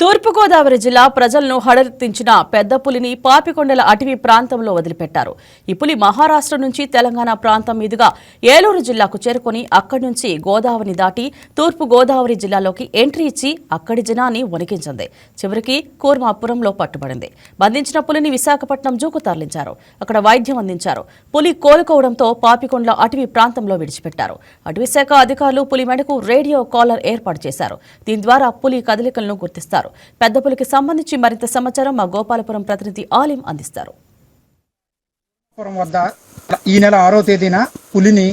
తూర్పుగోదావరి జిల్లా ప్రజలను హడలెత్తించిన పెద్ద పులిని పాపికొండల అటవీ ప్రాంతంలో వదిలిపెట్టారు. ఈ పులి మహారాష్ట్ర నుంచి తెలంగాణ ప్రాంతం మీదుగా ఏలూరు జిల్లాకు చేరుకుని అక్కడి నుంచి గోదావరిని దాటి తూర్పు గోదావరి జిల్లాలోకి ఎంట్రీ ఇచ్చి అక్కడి జనాన్ని వణికించింది. చివరికి కూర్మాపురంలో పట్టుబడింది. బంధించిన పులిని విశాఖపట్నం జూకు తరలించారు. అక్కడ వైద్యం అందించారు. పులి కోలుకోవడంతో పాపికొండల అటవీ ప్రాంతంలో విడిచిపెట్టారు. అటవీశాఖ అధికారులు పులి మెడకు రేడియో కాలర్ ఏర్పాటు చేశారు. దీని ద్వారా పులి కదలికలను గుర్తిస్తారు. పెద్ద పులికి సంబంధించి మరింత సమాచారం మా గోపాలపురం ప్రతినిధి ఆలిం అందిస్తారు. ఈ నెల 6వ తేదీన పులిని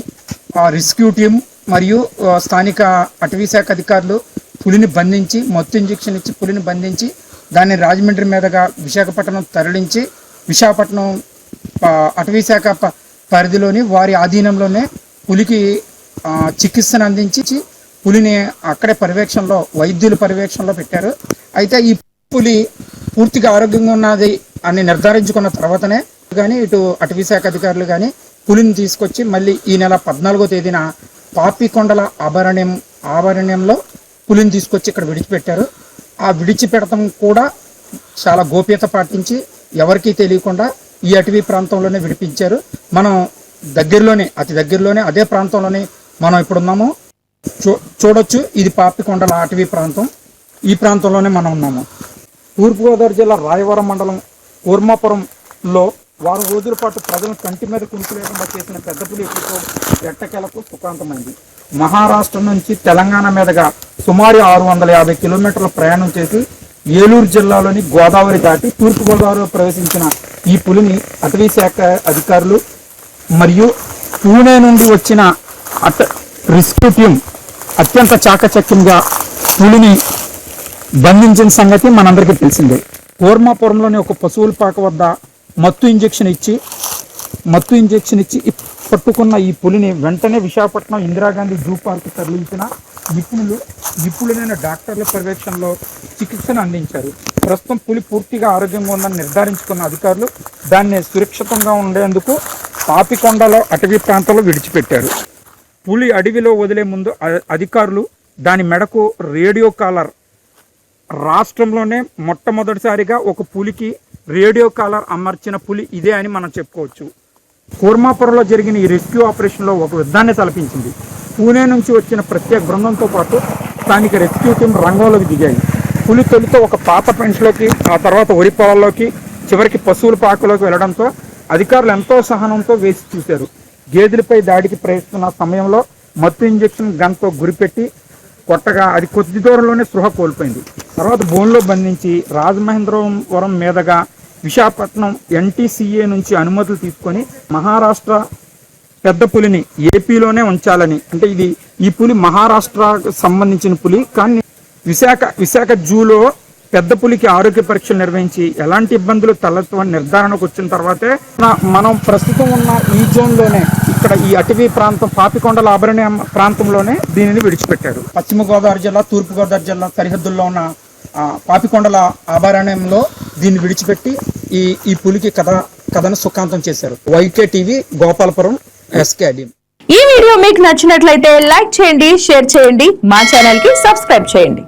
రెస్క్యూ టీం మరియు స్థానిక అటవీ శాఖ అధికారులు పులిని బంధించి మత్తు ఇంజెక్షన్ ఇచ్చి పులిని బంధించి దాన్ని రాజమండ్రి మీదుగా విశాఖపట్నం తరలించి విశాఖపట్నం అటవీ శాఖ పరిధిలోని వారి ఆధీనంలోనే పులికి చికిత్సను అందించి పులిని అక్కడే పర్యవేక్షణలో వైద్యుల పర్యవేక్షణలో పెట్టారు. అయితే ఈ పులి పూర్తిగా ఆరోగ్యంగా ఉన్నది అని నిర్ధారించుకున్న తర్వాతనే కానీ ఇటు అటవీ శాఖ అధికారులు కానీ పులిని తీసుకొచ్చి మళ్ళీ ఈ నెల 14వ తేదీన పాపికొండల ఆభరణ్యంలో పులిని తీసుకొచ్చి ఇక్కడ విడిచిపెట్టారు. ఆ విడిచిపెడతం కూడా చాలా గోప్యత పాటించి ఎవరికీ తెలియకుండా ఈ అటవీ ప్రాంతంలోనే విడిపించారు. మనం దగ్గరలోనే అతి దగ్గరలోనే అదే ప్రాంతంలోనే మనం ఇప్పుడున్నాము. చూడొచ్చు, ఇది పాపికొండల అటవీ ప్రాంతం. ఈ ప్రాంతంలోనే మనం ఉన్నాము. తూర్పుగోదావరి జిల్లా రాయవరం మండలం కూర్మాపురంలో వారం రోజుల పాటు ప్రజలను కంటి మీద కునుకు లేకుండా చేసిన పెద్ద పులి ఎట్టకేలకు సుఖాంతమైంది. మహారాష్ట్ర నుంచి తెలంగాణ మీదుగా సుమారు 650 కిలోమీటర్ల ప్రయాణం చేసి ఏలూరు జిల్లాలోని గోదావరి దాటి తూర్పుగోదావరిలో ప్రవేశించిన ఈ పులిని అటవీ శాఖ అధికారులు మరియు పూణే నుండి వచ్చిన రెస్క్యూ టీం అత్యంత చాకచక్యంగా పులిని బంధించిన సంగతి మనందరికీ తెలిసిందే. కూర్మాపురంలోని ఒక పశువుల పాక వద్ద మత్తు ఇంజెక్షన్ ఇచ్చి పట్టుకున్న ఈ పులిని వెంటనే విశాఖపట్నం ఇందిరాగాంధీ జూ పార్క్ తరలించిన నిపుణులైన డాక్టర్ల పర్యవేక్షణలో చికిత్సను అందించారు. ప్రస్తుతం పులి పూర్తిగా ఆరోగ్యంగా ఉందని నిర్ధారించుకున్న అధికారులు దాన్ని సురక్షితంగా ఉండేందుకు పాపికొండలో అటవీ ప్రాంతంలో విడిచిపెట్టారు. పులి అడవిలో వదిలే ముందు అధికారులు దాని మెడకు రేడియో కాలర్, రాష్ట్రంలోనే మొట్టమొదటిసారిగా ఒక పులికి రేడియో కాలర్ అమర్చిన పులి ఇదే అని మనం చెప్పుకోవచ్చు. కూర్మాపురంలో జరిగిన ఈ రెస్క్యూ ఆపరేషన్లో ఒక యుద్ధాన్ని తలపించింది. పూణే నుంచి వచ్చిన ప్రత్యేక బృందంతో పాటు స్థానిక రెస్క్యూ టీం రంగంలోకి దిగాయి. పులి తొలితో ఒక పాత పెంట్లోకి, ఆ తర్వాత వరి పొలాల్లోకి, చివరికి పశువుల పాకలోకి వెళ్లడంతో అధికారులు ఎంతో సహనంతో వేసి చూశారు. గేదెలపై దాడికి ప్రయత్నిస్తున్న సమయంలో మత్తు ఇంజెక్షన్ గన్తో గురిపెట్టి కొట్టగా అది కొద్ది దూరంలోనే స్పృహ కోల్పోయింది. తర్వాత బోన్లో బంధించి రాజమహేంద్రవరం మీదుగా విశాఖపట్నం NTCA నుంచి అనుమతులు తీసుకొని మహారాష్ట్ర పెద్ద పులిని ఏపీలోనే ఉంచాలని, అంటే ఈ పులి మహారాష్ట్రకు సంబంధించిన పులి, కానీ విశాఖ జూలో పెద్ద పులికి ఆరోగ్య పరీక్షలు నిర్వహించి ఎలాంటి ఇబ్బందులు తలెత్తవని నిర్ధారణకు వచ్చిన తర్వాతే మనం ప్రస్తుతం ఉన్న ఈ జోన్లోనే ఇక్కడ ఈ అటవీ ప్రాంతం పాపికొండల ఆభరణ్య ప్రాంతంలోనే దీనిని విడిచిపెట్టారు. పశ్చిమ గోదావరి జిల్లా తూర్పు గోదావరి జిల్లా సరిహద్దుల్లో ఉన్న పాపికొండల ఆభరణ్యంలో దీన్ని విడిచిపెట్టి ఈ పులికి కథను సుఖాంతం చేశారు. YKTV Gopalapuram SKD. ఈ వీడియో మీకు నచ్చినట్లయితే లైక్ చేయండి, షేర్ చేయండి, మా ఛానల్ కి సబ్స్క్రైబ్ చేయండి.